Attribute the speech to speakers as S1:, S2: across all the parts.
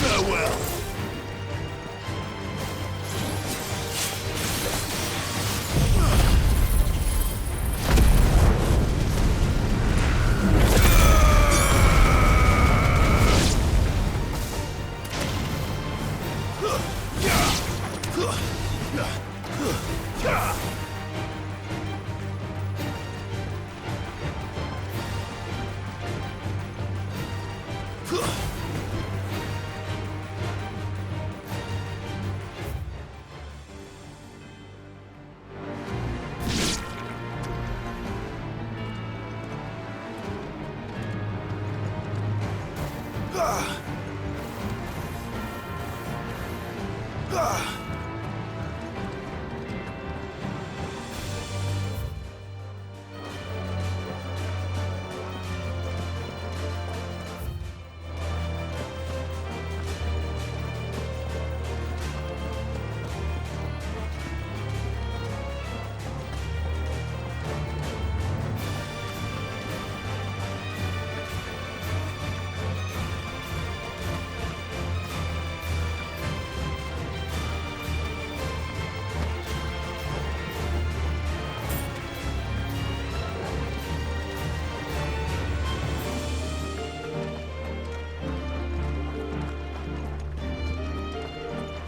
S1: Farewell.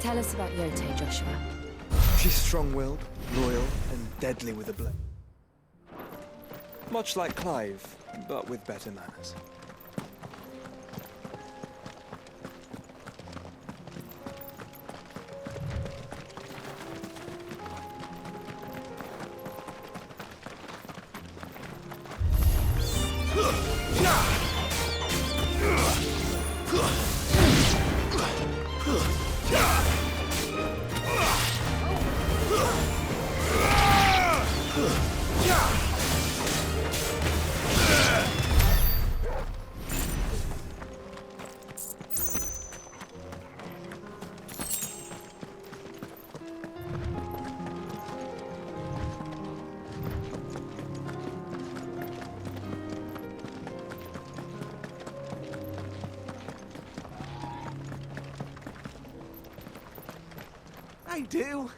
S2: Tell us about Yote, Joshua.
S3: She's strong-willed, loyal, and deadly with a blade. Much like Clive, but with better manners.
S4: I do.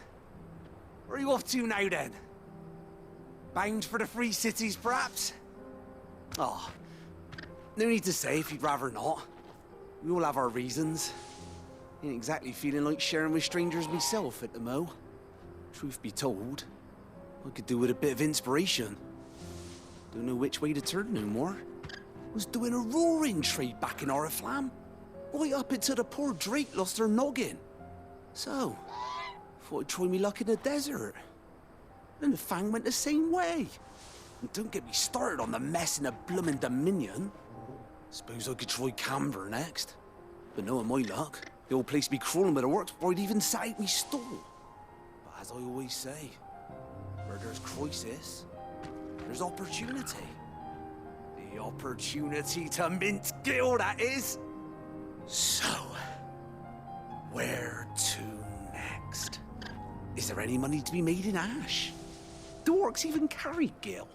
S4: Where are you off to now, then? Bound for the Free Cities, perhaps? Oh, no need to say if you'd rather not. We all have our reasons. Ain't exactly feeling like sharing with strangers myself at the mo. Truth be told, I could do with a bit of inspiration. Don't know which way to turn no more. Was doing a roaring trade back in Oriflamme. Right up until the poor Drake lost her noggin. So, thought I'd try me luck in the desert. And the Fang went the same way. And don't get me started on the mess in the bloomin' Dominion. Suppose I could try Camber next. But knowing my luck, the old place be crawling with the works before I'd even set out me stall. But as I always say, where there's crisis, there's opportunity. The opportunity to mint Gil, that is. So, where to next? Is there any money to be made in Ash? Do orcs even carry Gil?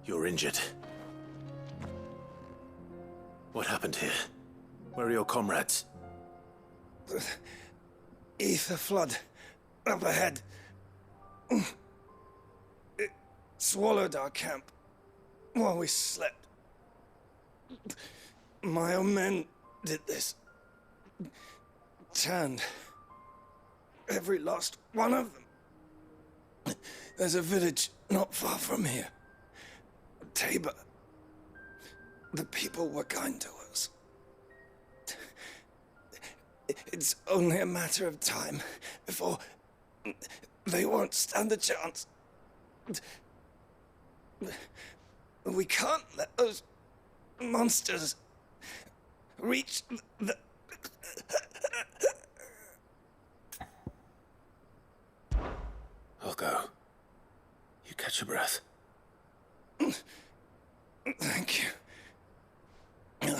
S1: You're injured. What happened here? Where are your comrades?
S5: Ether flood. Up ahead. It swallowed our camp while we slept. My own men did this. Turned every last one of them. There's a village not far from here. Tabor. The people were kind to us. It's only a matter of time before They won't stand a chance. We can't let those monsters reach the...
S1: I'll go. You catch your breath.
S5: Thank you.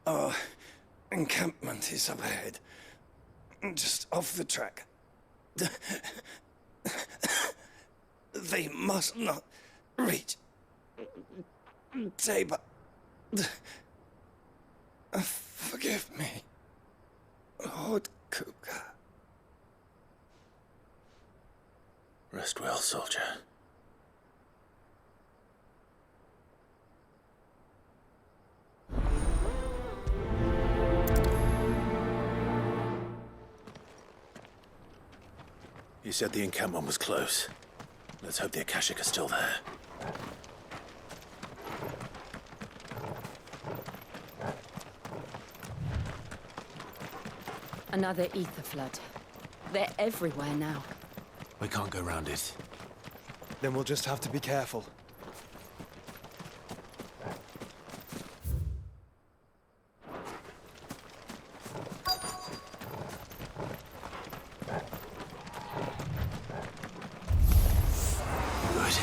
S5: Our encampment is up ahead. Just off the track. They must not reach Tabor. Forgive me, Lord Kupka.
S1: Rest well, soldier. You said the encampment was close. Let's hope the Akashic are still there.
S2: Another ether flood. They're everywhere now.
S1: We can't go round it.
S3: Then we'll just have to be careful.
S1: Good.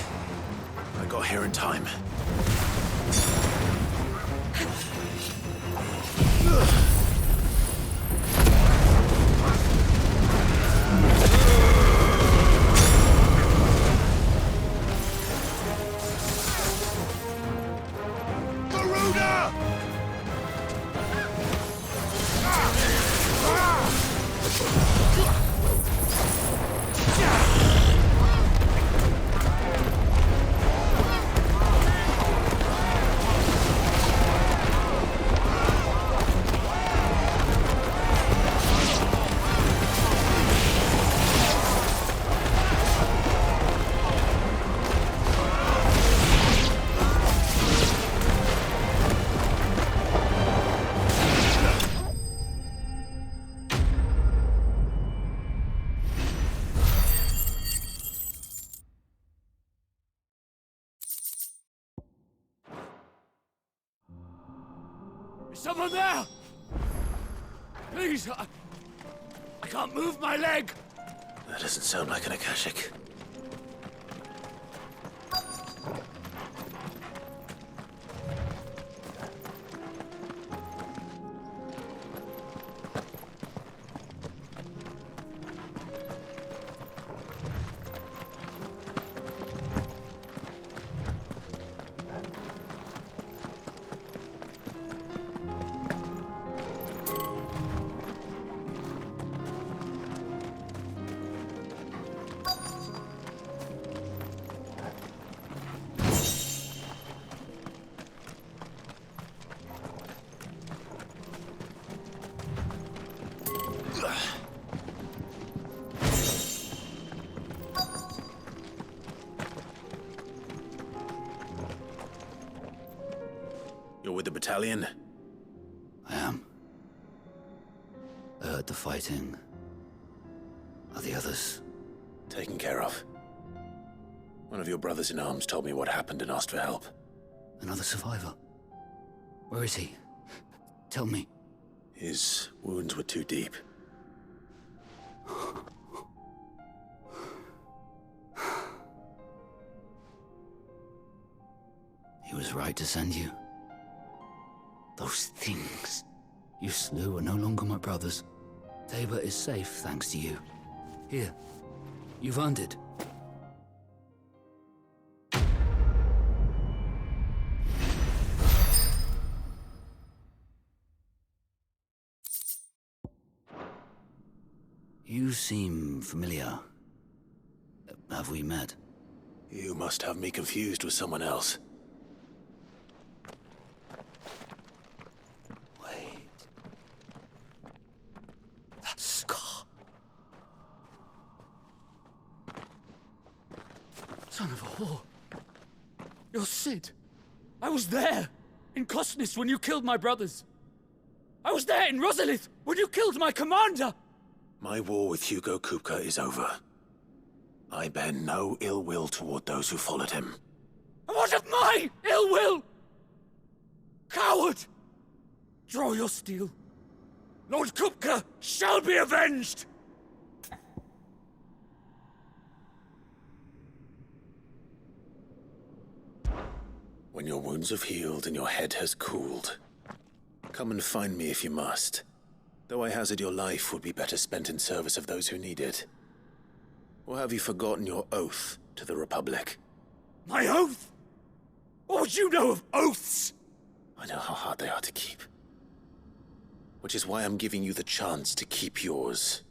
S1: I got here in time.
S6: Is someone there? Please, I can't move my leg.
S1: That doesn't sound like an Akashic. You're with the battalion?
S7: I am. I heard the fighting. Are the others?
S1: Taken care of. One of your brothers in arms told me what happened and asked for help.
S7: Another survivor? Where is he? Tell me.
S1: His wounds were too deep.
S7: He was right to send you. Those things you slew are no longer my brothers. Tabor is safe thanks to you. Here, you've earned it. You seem familiar. Have we met?
S1: You must have me confused with someone else.
S7: Wait. That scar.
S6: Son of a whore. You're Sid. I was there, in Cosnis, when you killed my brothers. I was there in Rosalith, when you killed my commander.
S1: My war with Hugo Kupka is over. I bear no ill will toward those who followed him.
S6: And what of my ill will? Coward! Draw your steel. Lord Kupka shall be avenged!
S1: When your wounds have healed and your head has cooled, come and find me if you must. Though I hazard your life would be better spent in service of those who need it. Or have you forgotten your oath to the Republic?
S6: My oath? What would you know of oaths?
S1: I know how hard they are to keep. Which is why I'm giving you the chance to keep yours.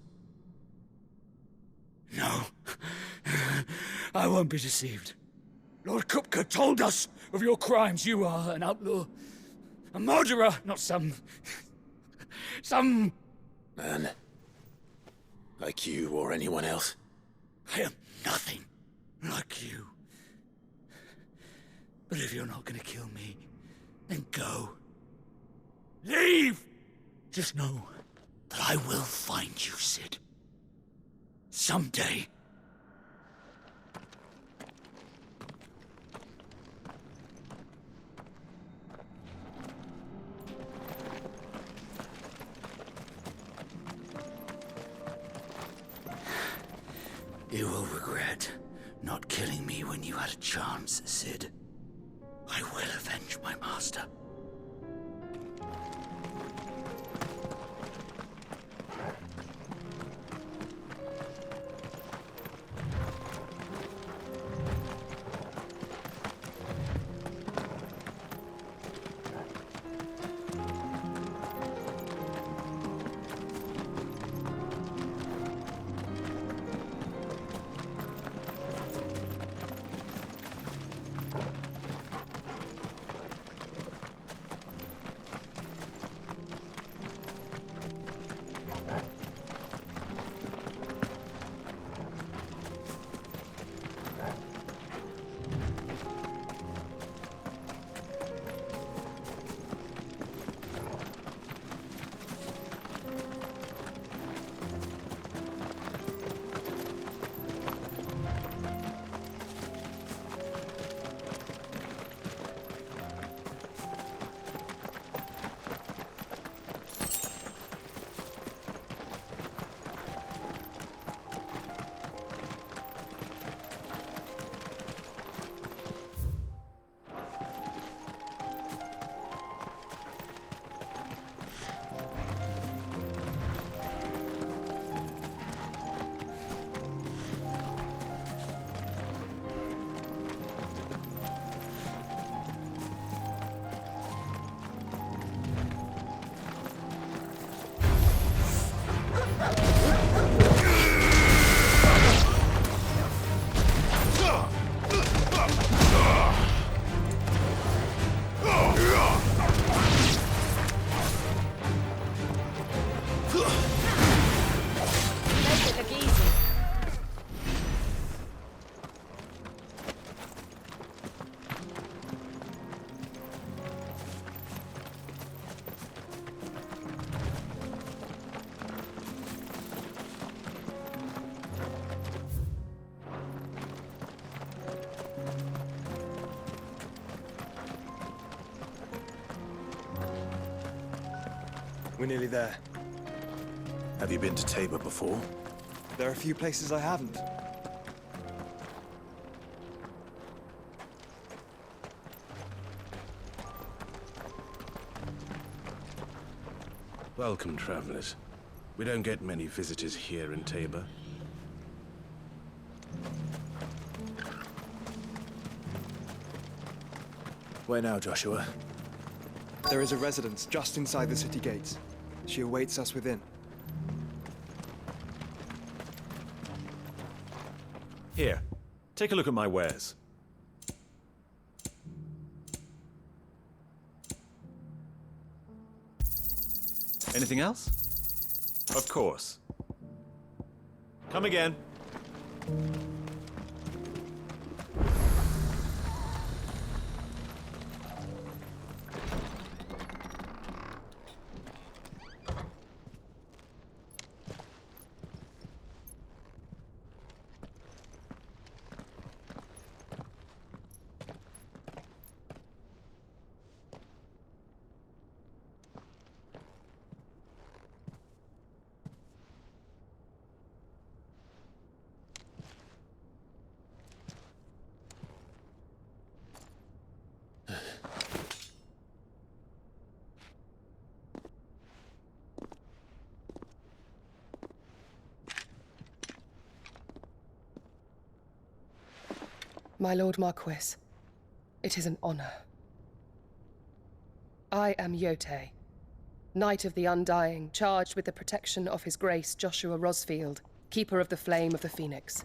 S6: No. I won't be deceived. Lord Kupka told us of your crimes. You are an outlaw. A murderer, not some...
S1: Man. Like you or anyone else.
S6: I am nothing like you. But if you're not gonna kill me, then go. Leave! Just know that I will find you, Sid. Someday. You will regret not killing me when you had a chance, Sid. I will avenge my master.
S3: We're nearly there.
S1: Have you been to Tabor before?
S3: There are a few places I haven't.
S8: Welcome, travelers. We don't get many visitors here in Tabor.
S1: Where now, Joshua?
S3: There is a residence just inside the city gates. She awaits us within.
S9: Here, take a look at my wares. Anything else? Of course. Come again.
S10: My Lord Marquis, it is an honor. I am Yote, Knight of the Undying, charged with the protection of His Grace Joshua Rosfield, Keeper of the Flame of the Phoenix.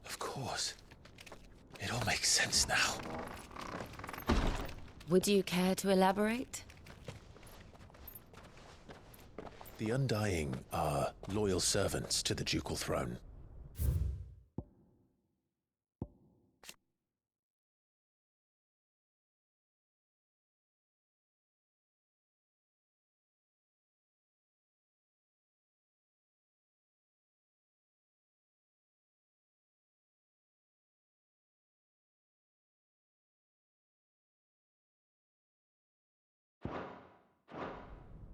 S1: Of course. It all makes sense now.
S2: Would you care to elaborate?
S1: The Undying are loyal servants to the ducal throne.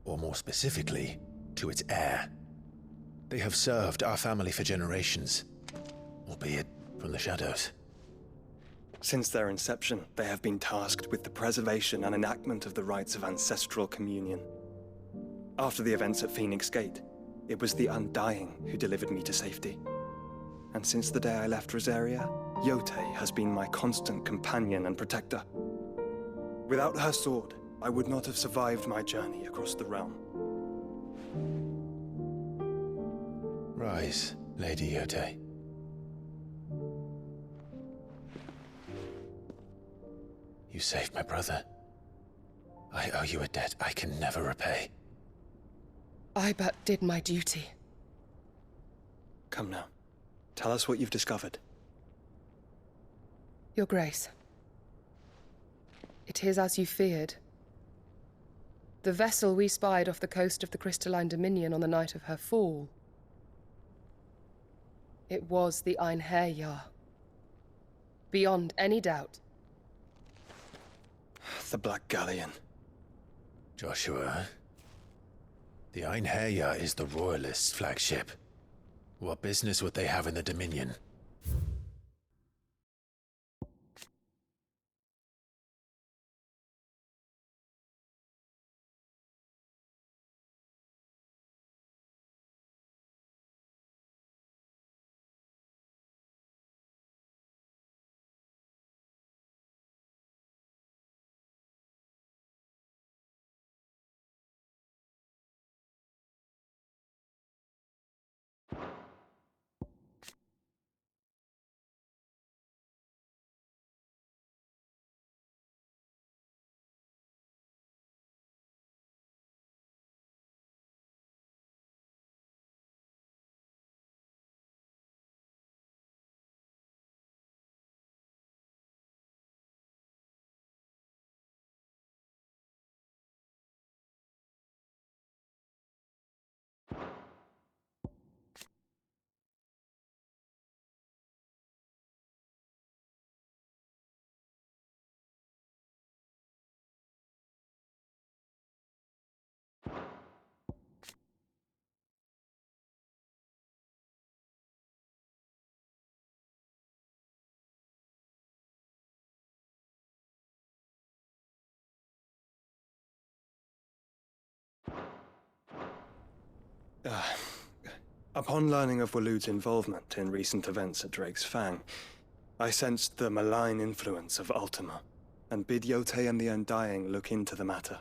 S1: Or more specifically, to its heir. They have served our family for generations, albeit from the shadows.
S3: Since their inception, they have been tasked with the preservation and enactment of the rites of ancestral communion. After the events at Phoenix Gate, it was the Undying who delivered me to safety. And since the day I left Rosaria, Yote has been my constant companion and protector. Without her sword, I would not have survived my journey across the realm.
S1: Rise, Lady Yote. You saved my brother. I owe you a debt I can never repay.
S10: I but did my duty.
S3: Come now. Tell us what you've discovered.
S10: Your Grace. It is as you feared. The vessel we spied off the coast of the Crystalline Dominion on the night of her fall. It was the Einherjar. Beyond any doubt.
S3: The Black Galleon.
S1: Joshua, the Einherjar is the Royalists' flagship. What business would they have in the Dominion?
S3: Upon learning of Waloed's involvement in recent events at Drake's Fang, I sensed the malign influence of Ultima, and bid Yote and the Undying look into the matter.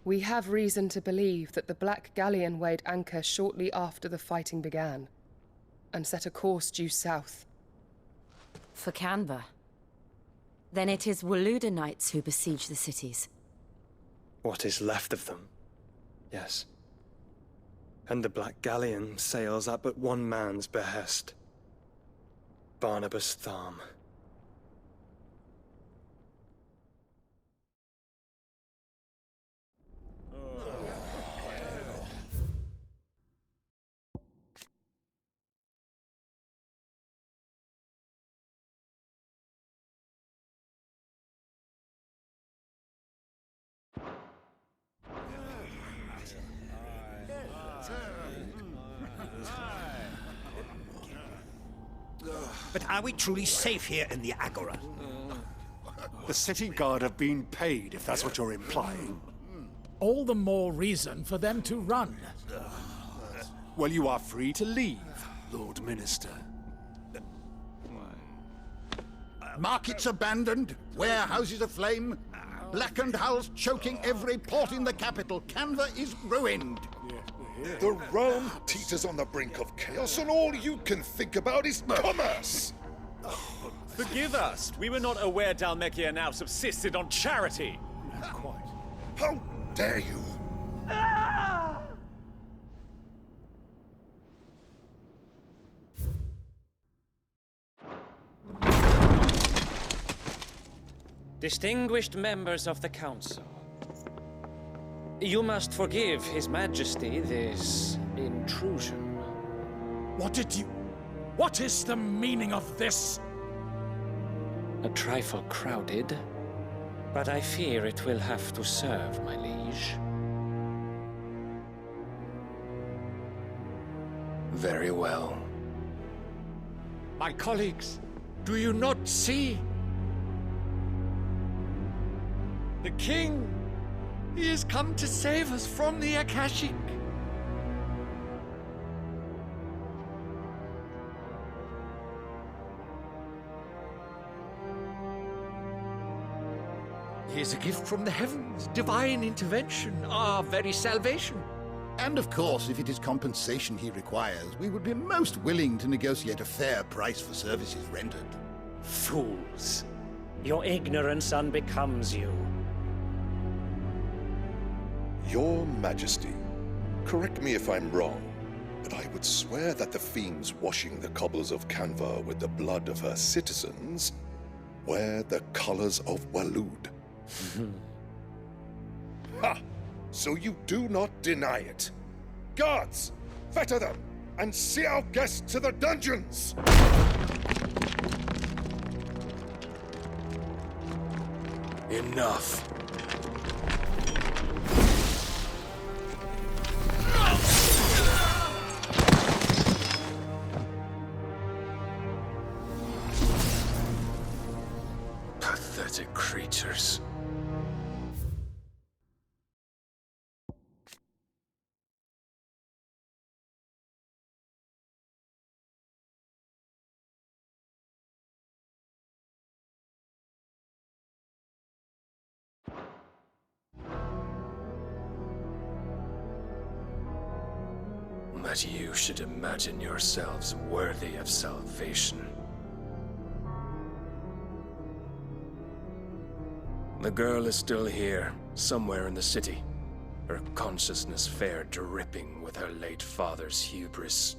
S10: We have reason to believe that the Black Galleon weighed anchor shortly after the fighting began, and set a course due south.
S2: For Canva. Then it is Waloed knights who besiege the cities.
S3: What is left of them? Yes. And the Black Galleon sails at but one man's behest. Barnabas Tharm.
S6: But are we truly safe here in the Agora?
S11: The city guard have been paid, if that's what you're implying.
S12: All the more reason for them to run.
S11: Well, you are free to leave, Lord Minister. Markets abandoned, warehouses aflame, blackened hulls choking every port in the capital. Canva is ruined.
S13: The realm teeters on the brink of chaos, and all you can think about is commerce!
S9: Forgive us! We were not aware Dhalmekia now subsisted on charity!
S11: Not quite.
S13: How dare you!
S14: Distinguished members of the Council, you must forgive His Majesty this intrusion.
S12: What is the meaning of this?
S14: A trifle crowded, but I fear it will have to serve, my liege.
S15: Very well.
S6: My colleagues, do you not see? The king! He has come to save us from the Akashic! He is a gift from the heavens, divine intervention, our very salvation.
S11: And of course, if it is compensation he requires, we would be most willing to negotiate a fair price for services rendered.
S14: Fools! Your ignorance unbecomes you.
S13: Your Majesty, correct me if I'm wrong, but I would swear that the fiends washing the cobbles of Canva with the blood of her citizens wear the colors of Waloed. Ha! So you do not deny it. Guards, fetter them, and see our guests to the dungeons!
S15: Enough. Pathetic creatures. That you should imagine yourselves worthy of salvation. The girl is still here, somewhere in the city. Her consciousness fair dripping with her late father's hubris.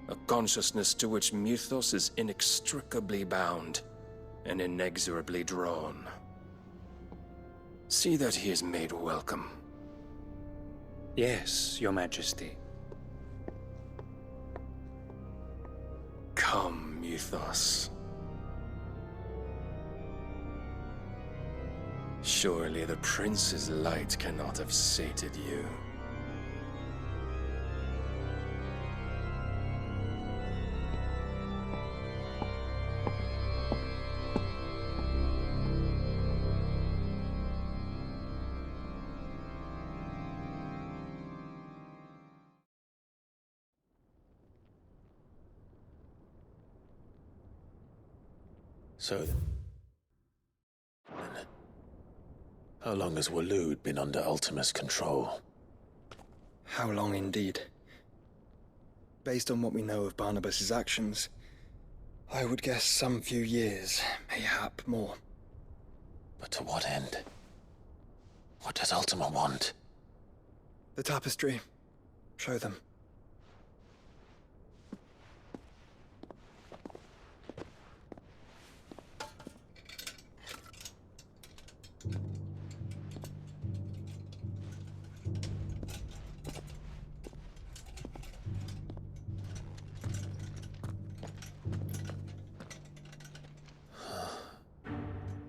S15: A consciousness to which Mythos is inextricably bound and inexorably drawn. See that he is made welcome.
S14: Yes, Your Majesty.
S15: Come, Mythos. Surely the prince's light cannot have sated you.
S1: So, how long has Waloed been under Ultima's control?
S3: How long indeed? Based on what we know of Barnabas's actions, I would guess some few years, mayhap more.
S1: But to what end? What does Ultima want?
S3: The tapestry. Show them.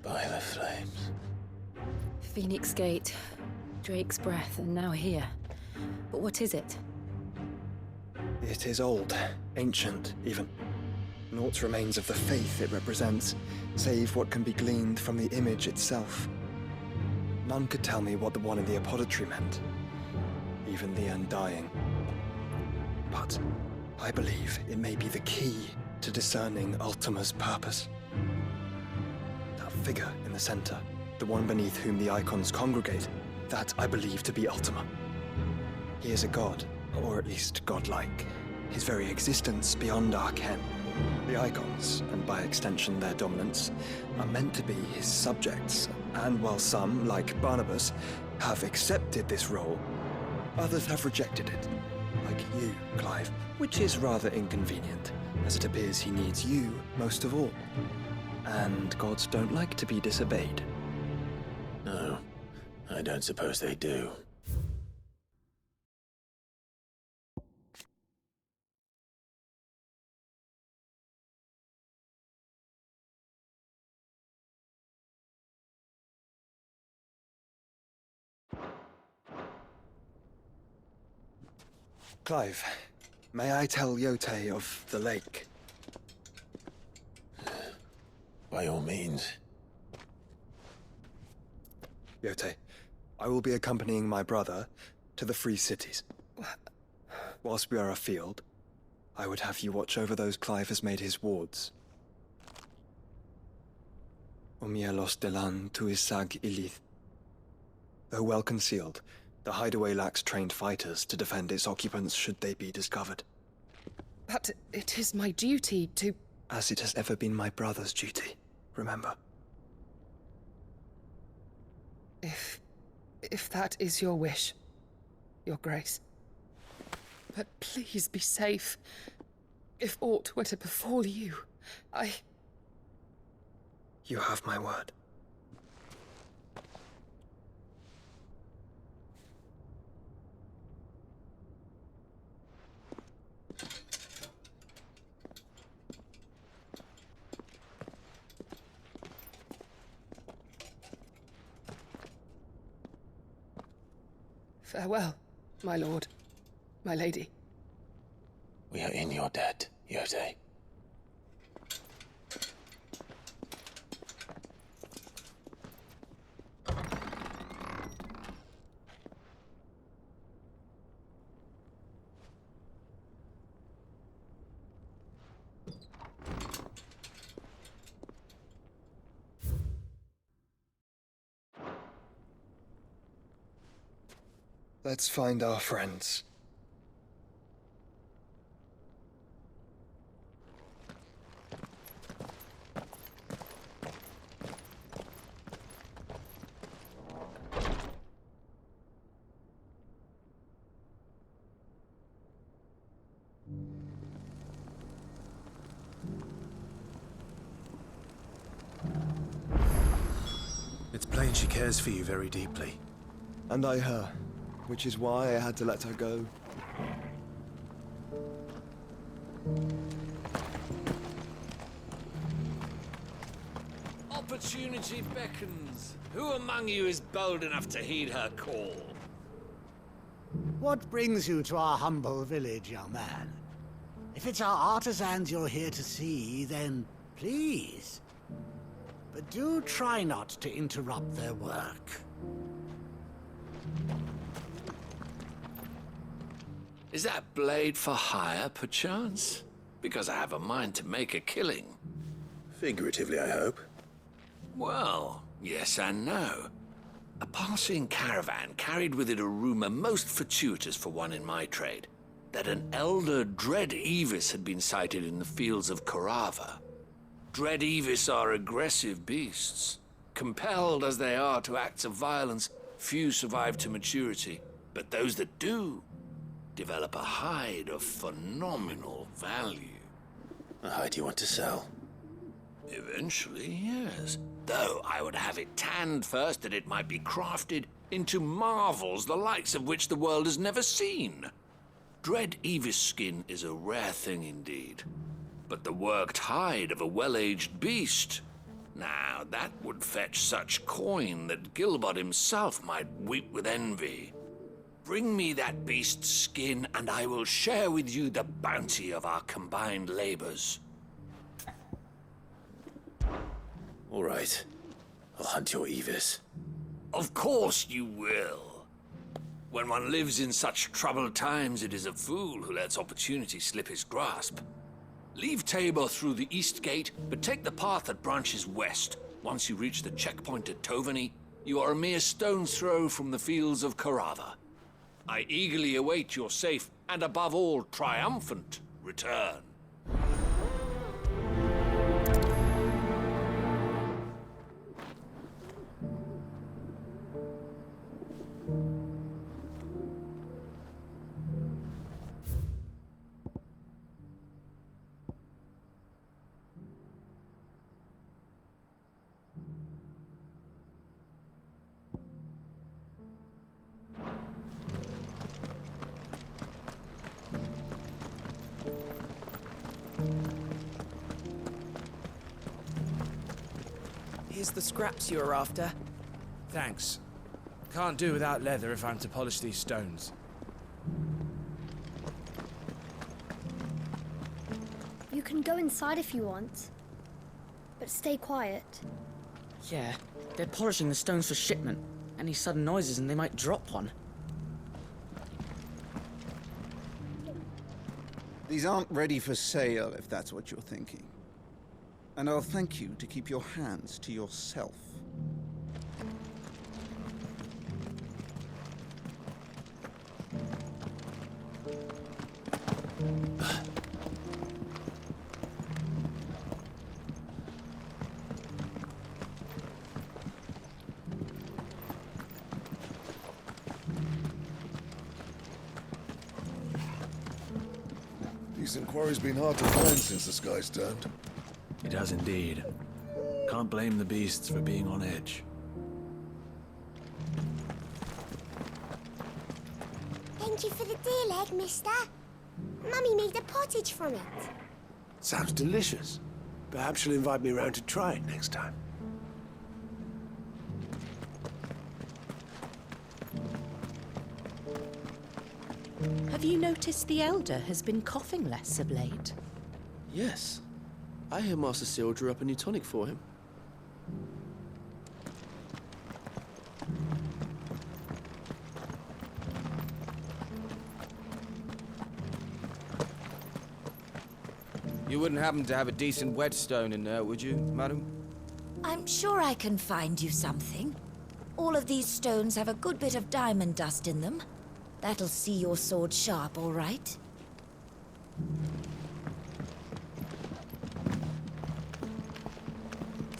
S1: By the flames.
S2: Phoenix Gate, Drake's Breath, and now here. But what is it?
S3: It is old, ancient, even. Naught remains of the faith it represents, save what can be gleaned from the image itself. None could tell me what the one in the apothecary meant, even the Undying. But I believe it may be the key to discerning Ultima's purpose. That figure in the center, the one beneath whom the Eikons congregate, that I believe to be Ultima. He is a god, or at least godlike. His very existence beyond our ken. The Eikons, and by extension their dominants, are meant to be his subjects, and while some, like Barnabas, have accepted this role, others have rejected it. Like you, Clive, which is rather inconvenient, as it appears he needs you most of all. And gods don't like to be disobeyed.
S1: No, I don't suppose they do.
S3: Clive, may I tell Yote of the lake?
S1: By all means.
S3: Yote, I will be accompanying my brother to the Free Cities. Whilst we are afield, I would have you watch over those Clive has made his wards. Omielos delan tuisag ilith. Though well concealed, the hideaway lacks trained fighters to defend its occupants should they be discovered.
S10: But it is my duty to...
S3: As it has ever been my brother's duty, remember.
S10: If that is your wish, Your Grace. But please be safe. If aught were to befall you,
S3: You have my word.
S10: Farewell, my lord, my lady.
S1: We are in your debt, Yote.
S3: Let's find our friends.
S8: It's plain she cares for you very deeply.
S3: And I her. Which is why I had to let her go.
S6: Opportunity beckons. Who among you is bold enough to heed her call?
S4: What brings you to our humble village, young man? If it's our artisans you're here to see, then please. But do try not to interrupt their work.
S6: Is that blade for hire, perchance? Because I have a mind to make a killing.
S1: Figuratively, I hope.
S6: Well, yes and no. A passing caravan carried with it a rumor most fortuitous for one in my trade, that an elder Dread Evis had been sighted in the fields of Korava. Dread Evis are aggressive beasts. Compelled as they are to acts of violence, few survive to maturity, but those that do develop a hide of phenomenal value.
S1: A hide you want to sell?
S6: Eventually, yes. Though I would have it tanned first that it might be crafted into marvels the likes of which the world has never seen. Dread Evis skin is a rare thing indeed. But the worked hide of a well-aged beast, now that would fetch such coin that Gilbert himself might weep with envy. Bring me that beast's skin, and I will share with you the bounty of our combined labors.
S1: All right. I'll hunt your Evis.
S6: Of course you will. When one lives in such troubled times, it is a fool who lets opportunity slip his grasp. Leave Tabor through the east gate, but take the path that branches west. Once you reach the checkpoint at Tovany, you are a mere stone's throw from the fields of Karava. I eagerly await your safe, and above all, triumphant return.
S16: Here's the scraps you were after.
S12: Thanks. Can't do without leather if I'm to polish these stones.
S17: You can go inside if you want, but stay quiet.
S16: Yeah, they're polishing the stones for shipment. Any sudden noises and they might drop one.
S18: These aren't ready for sale, if that's what you're thinking. And I'll thank you to keep your hands to yourself.
S13: Decent quarry's been hard to find since the sky's turned.
S19: It has indeed. Can't blame the beasts for being on edge.
S20: Thank you for the deer leg, mister. Mummy made a pottage from it.
S21: Sounds delicious. Perhaps she'll invite me around to try it next time.
S22: Have you noticed the Elder has been coughing less of late?
S23: Yes. I hear Master Cyril drew up a new tonic for him.
S15: You wouldn't happen to have a decent whetstone in there, would you, madam?
S24: I'm sure I can find you something. All of these stones have a good bit of diamond dust in them. That'll see your sword sharp, all right?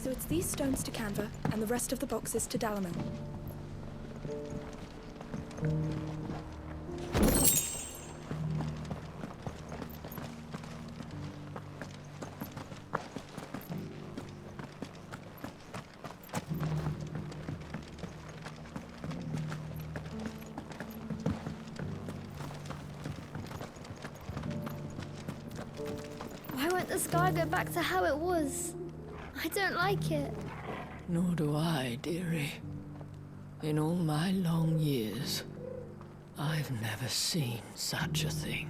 S25: So it's these stones to Canva, and the rest of the boxes to Dalamon.
S17: Why won't the sky go back to how it was? I don't like it.
S26: Nor do I, dearie. In all my long years, I've never seen such a thing.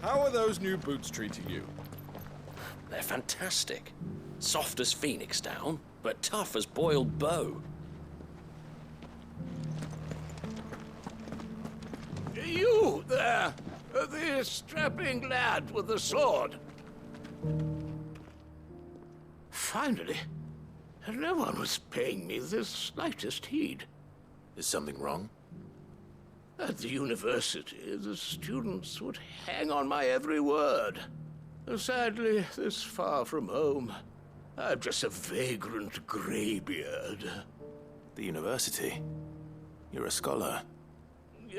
S9: How are those new boots treating you?
S27: They're fantastic. Soft as phoenix down, but tough as boiled bow.
S6: You there! The strapping lad with the sword. Finally. No one was paying me the slightest heed.
S1: Is something wrong?
S6: At the university, the students would hang on my every word. Sadly, this far from home, I'm just a vagrant greybeard.
S1: The university? You're a scholar.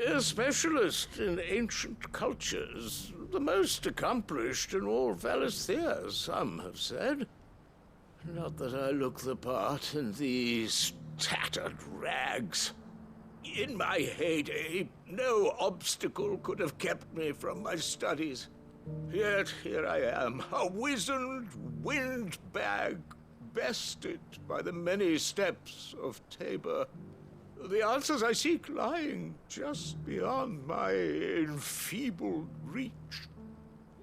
S6: A specialist in ancient cultures. The most accomplished in all Valisthea, some have said. Not that I look the part in these tattered rags.
S2: In my heyday, no obstacle could have kept me from my studies. Yet here I am, a wizened windbag, bested by the many steps of Tabor. The answers I seek lying just beyond my enfeebled reach.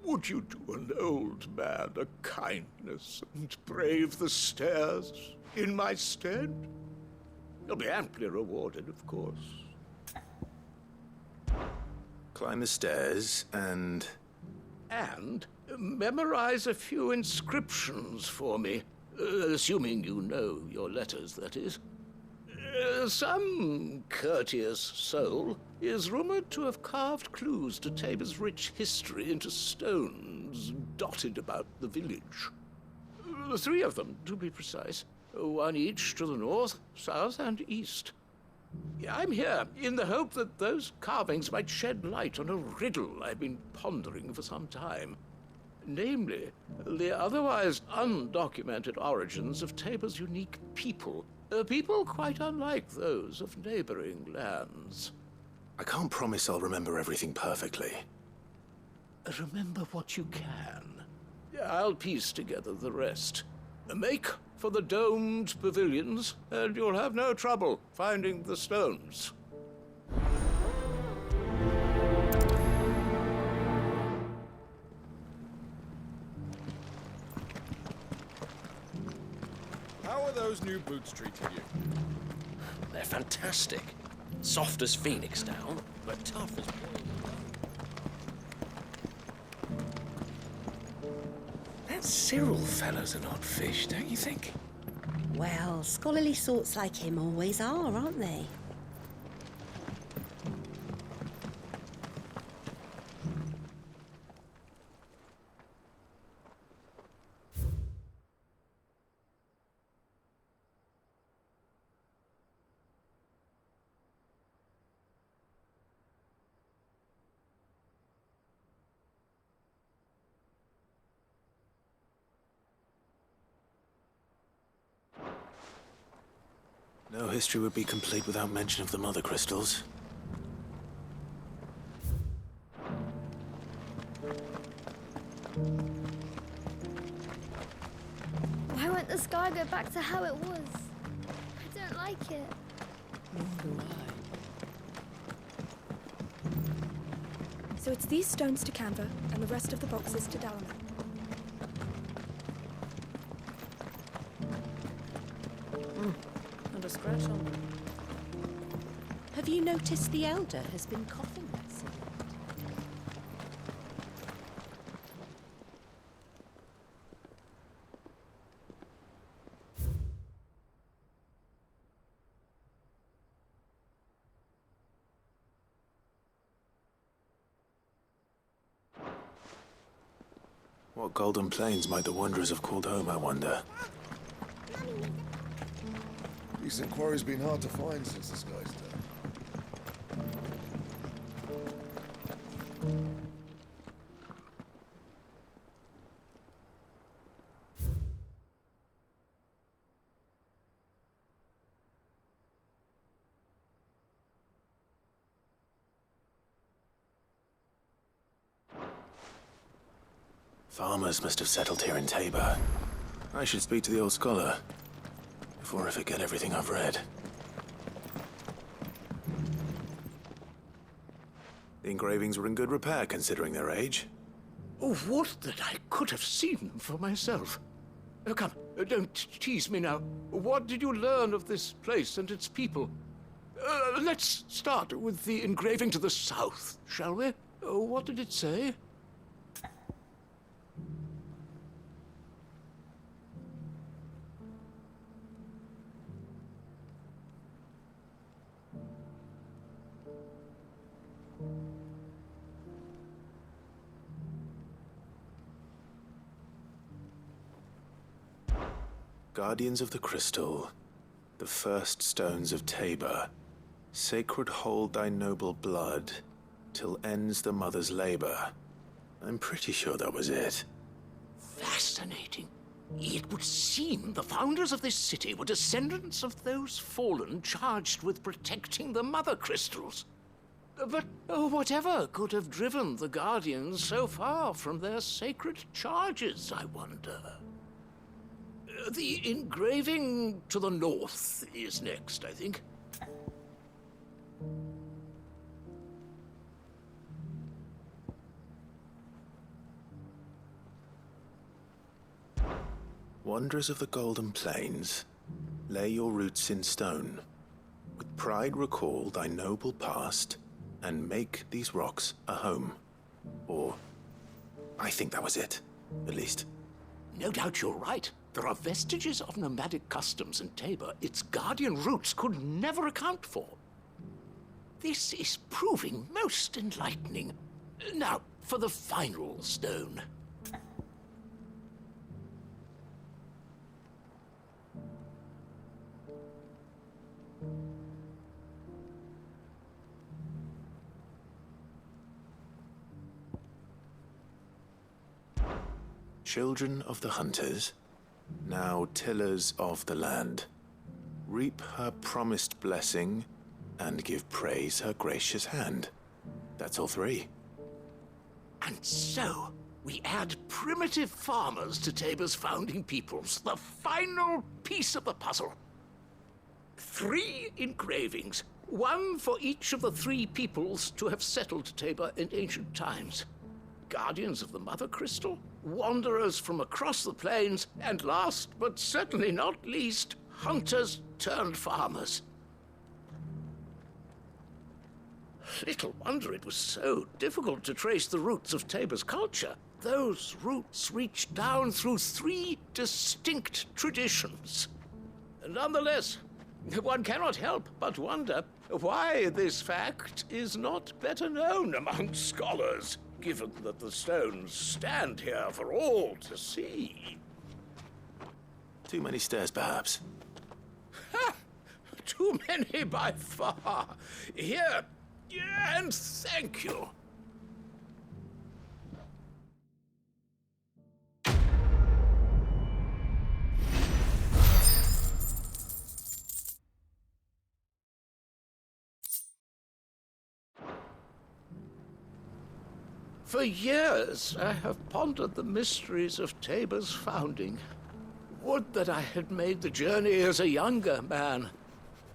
S2: Would you do an old man a kindness and brave the stairs in my stead? You'll be amply rewarded, of course.
S1: Climb the stairs and...
S2: And memorize a few inscriptions for me, assuming you know your letters, that is. Some courteous soul is rumored to have carved clues to Tabor's rich history into stones dotted about the village. 3 of them, to be precise. 1 each to the north, south, and east. I'm here in the hope that those carvings might shed light on a riddle I've been pondering for some time. Namely, the otherwise undocumented origins of Tabor's unique people. People quite unlike those of neighboring lands.
S1: I can't promise I'll remember everything perfectly.
S2: Remember what you can. I'll piece together the rest. Make for the domed pavilions, and you'll have no trouble finding the stones.
S9: How are those new boots treating you?
S27: They're fantastic. Soft as phoenix down, but tough as boiled.
S5: That Cyril fellow's an odd fish, don't you think?
S22: Well, scholarly sorts like him always are, aren't they?
S1: No history would be complete without mention of the mother crystals.
S17: Why won't the sky go back to how it was? I don't like it.
S26: Nor do I.
S25: So it's these stones to Canva and the rest of the boxes to Dalaman.
S16: Not a scratch on them.
S22: Have you noticed the Elder has been coughing less?
S1: What golden plains might the wanderers have called home, I wonder?
S13: Decent quarry's been hard to find since this guy's dead.
S1: Farmers must have settled here in Tabor. I should speak to the old scholar before I forget everything I've read. The engravings were in good repair considering their age.
S2: Oh, would that I could have seen them for myself. Come, don't tease me now. What did you learn of this place and its people? Let's start with the engraving to the south, shall we? What did it say?
S1: Guardians of the Crystal, the first stones of Tabor, sacred hold thy noble blood, till ends the mother's labor. I'm pretty sure that was it.
S2: Fascinating. It would seem the founders of this city were descendants of those fallen charged with protecting the mother crystals. But whatever could have driven the Guardians so far from their sacred charges, I wonder? The engraving to the north is next, I think.
S1: Wanderers of the Golden Plains, lay your roots in stone. With pride recall thy noble past, and make these rocks a home. Or, I think that was it, at least.
S2: No doubt you're right. There are vestiges of nomadic customs in Tabor its guardian roots could never account for. This is proving most enlightening. Now, for the final stone.
S1: Children of the hunters, now tillers of the land, reap her promised blessing and give praise her gracious hand. That's all three.
S2: And so, we add primitive farmers to Tabor's founding peoples, the final piece of the puzzle. 3 engravings, one for each of the 3 peoples to have settled Tabor in ancient times. Guardians of the Mother Crystal, wanderers from across the plains, and last but certainly not least, hunters turned farmers. Little wonder it was so difficult to trace the roots of Tabor's culture. Those roots reach down through 3 distinct traditions. Nonetheless, one cannot help but wonder why this fact is not better known among scholars, given that the stones stand here for all to see.
S1: Too many stairs, perhaps.
S2: Ha! Too many by far. Here, and thank you. For years, I have pondered the mysteries of Tabor's founding. Would that I had made the journey as a younger man,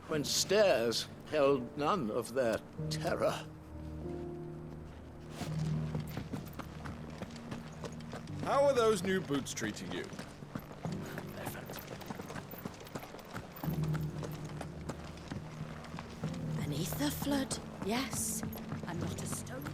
S2: when stairs held none of their terror.
S9: How are those new boots treating you?
S22: Beneath the flood, yes. I'm not a stone.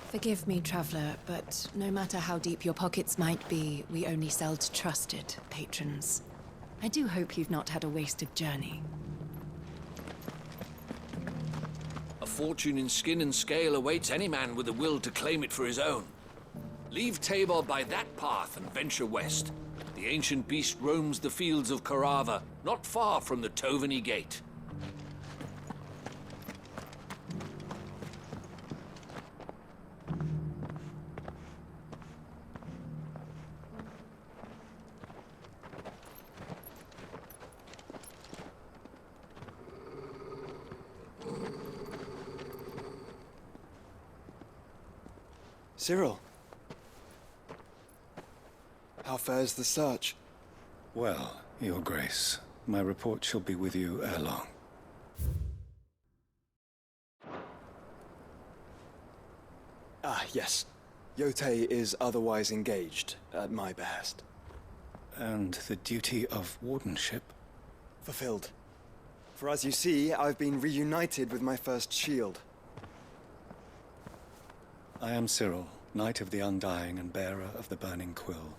S3: Forgive me, traveler, but no matter how deep your pockets might be, we only sell to trusted patrons. I do hope you've not had a wasted journey.
S6: A fortune in skin and scale awaits any man with the will to claim it for his own. Leave Tabor by that path and venture west. The ancient beast roams the fields of Carava, not far from the Tovany Gate.
S4: Cyril, how fares the search?
S7: Well, Your Grace, my report shall be with you ere long.
S4: Ah, yes. Yotei is otherwise engaged, at my behest.
S7: And the duty of wardenship?
S4: Fulfilled. For as you see, I've been reunited with my first shield.
S7: I am Cyril, Knight of the Undying and bearer of the Burning Quill,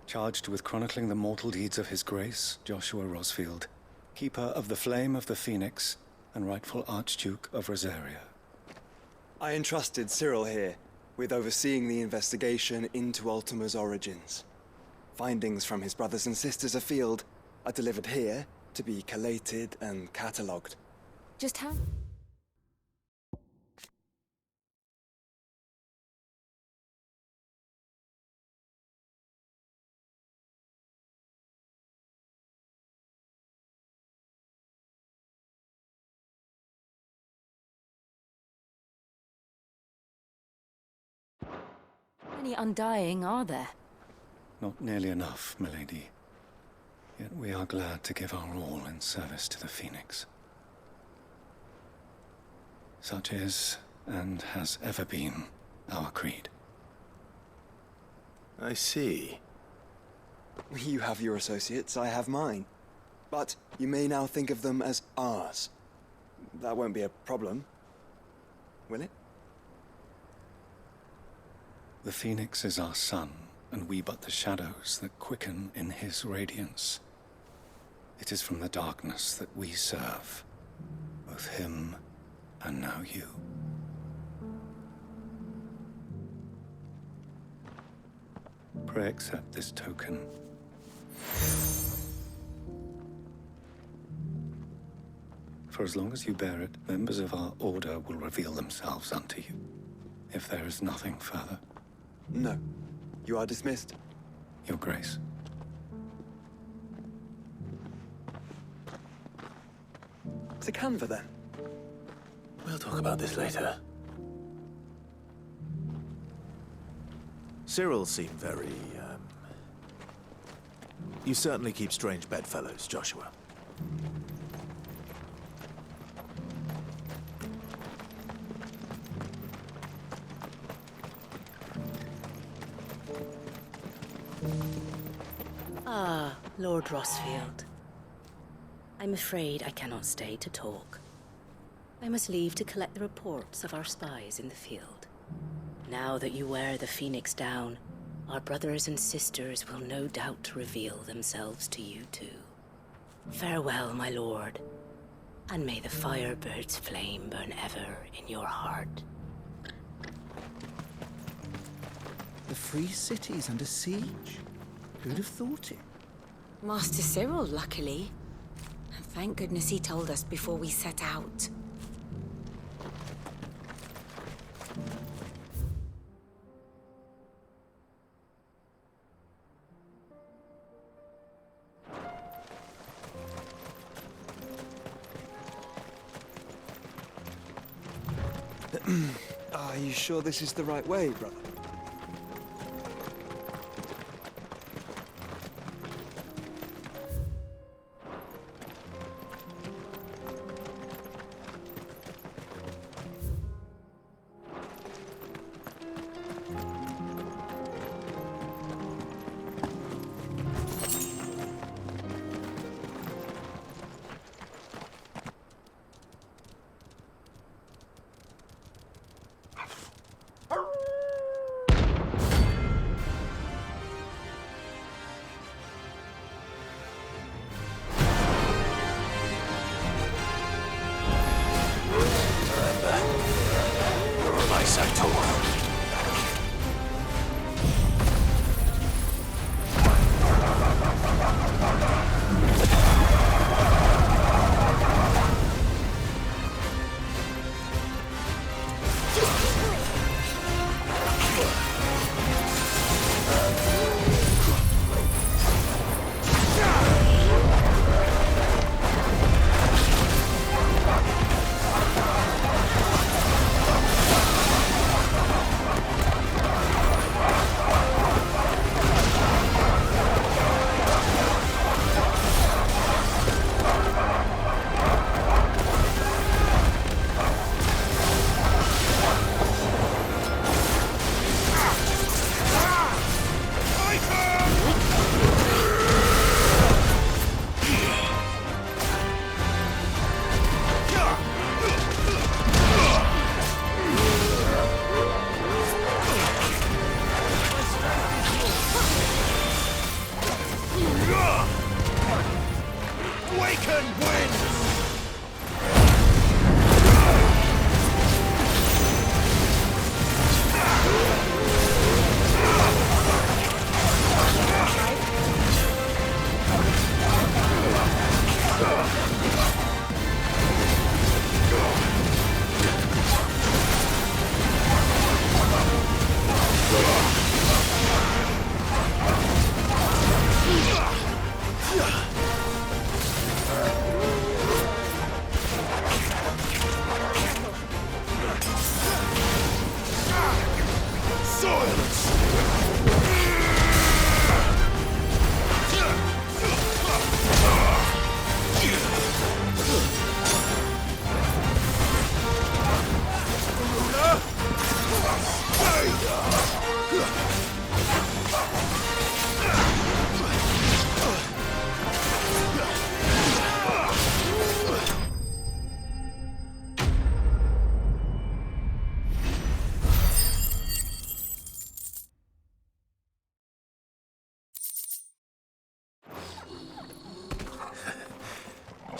S7: charged with chronicling the mortal deeds of His Grace, Joshua Rosfield, Keeper of the Flame of the Phoenix, and rightful Archduke of Rosaria.
S4: I entrusted Cyril here with overseeing the investigation into Ultima's origins. Findings from his brothers and sisters afield are delivered here to be collated and catalogued.
S22: Just how?
S3: Many undying are there?
S7: Not nearly enough, milady. Yet we are glad to give our all in service to the Phoenix. Such is, and has ever been, our creed.
S1: I see.
S4: You have your associates, I have mine. But you may now think of them as ours. That won't be a problem, will it?
S7: The Phoenix is our sun, and we but the shadows that quicken in his radiance. It is from the darkness that we serve, both him and now you. Pray accept this token. For as long as you bear it, members of our order will reveal themselves unto you. If there is nothing further.
S4: No. You are dismissed.
S7: Your Grace.
S4: To Canva, then.
S1: We'll talk about this later.
S8: Cyril seemed very, You certainly keep strange bedfellows, Joshua.
S22: Ah, Lord Rosfield. I'm afraid I cannot stay to talk. I must leave to collect the reports of our spies in the field. Now that you wear the Phoenix down, our brothers and sisters will no doubt reveal themselves to you too. Farewell, my lord, and may the Firebird's flame burn ever in your heart.
S5: The free city's under siege. Who'd have thought it?
S24: Master Cyril, luckily. And thank goodness he told us before we set out.
S4: Are you sure this is the right way, brother?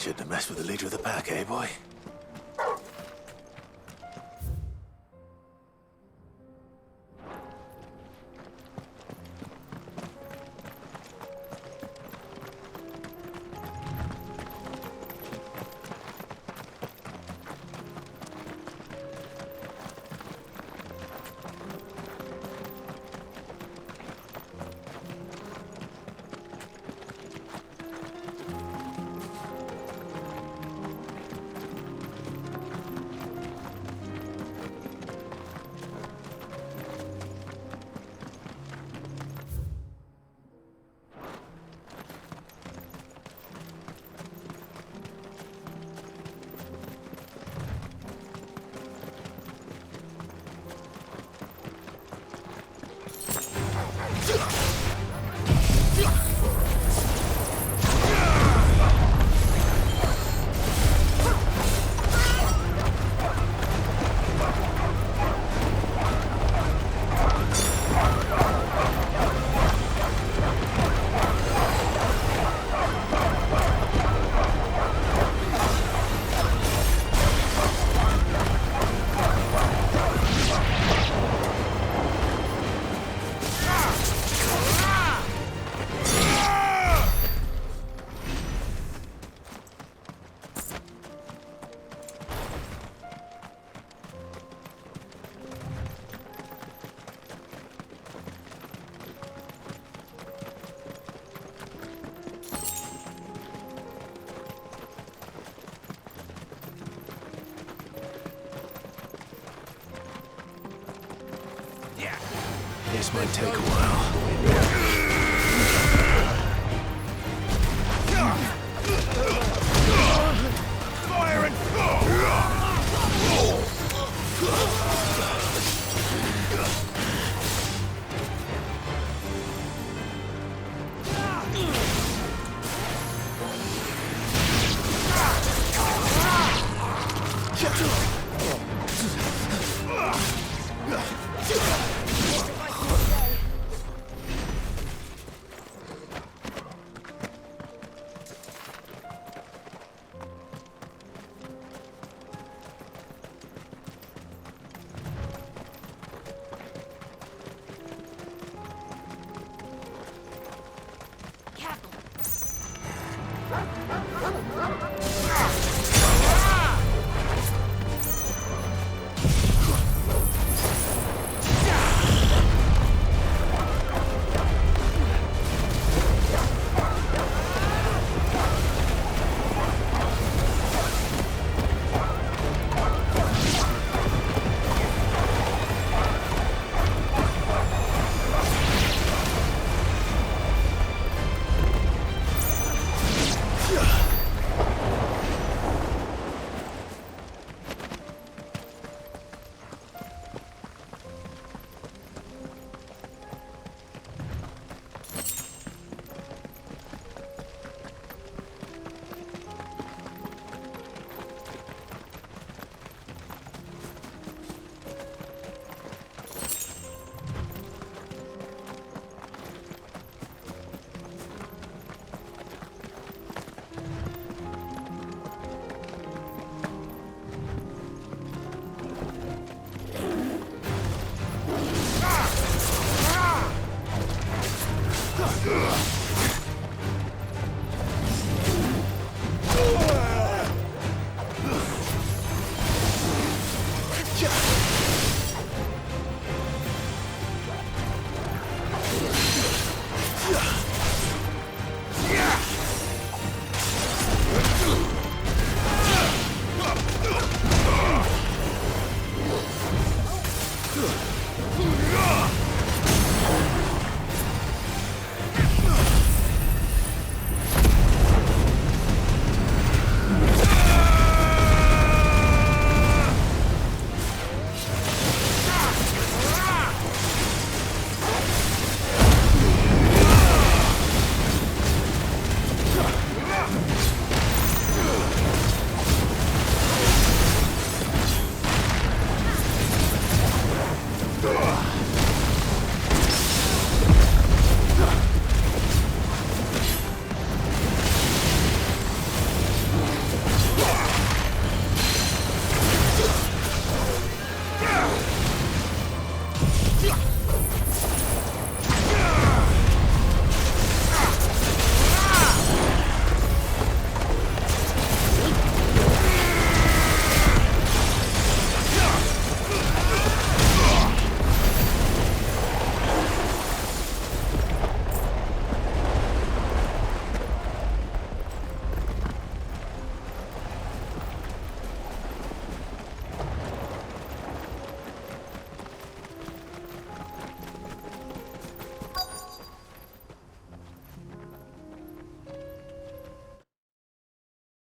S8: Shouldn't have messed with the leader of the pack, eh, boy? This might take a while.
S10: Fire and
S17: Careful.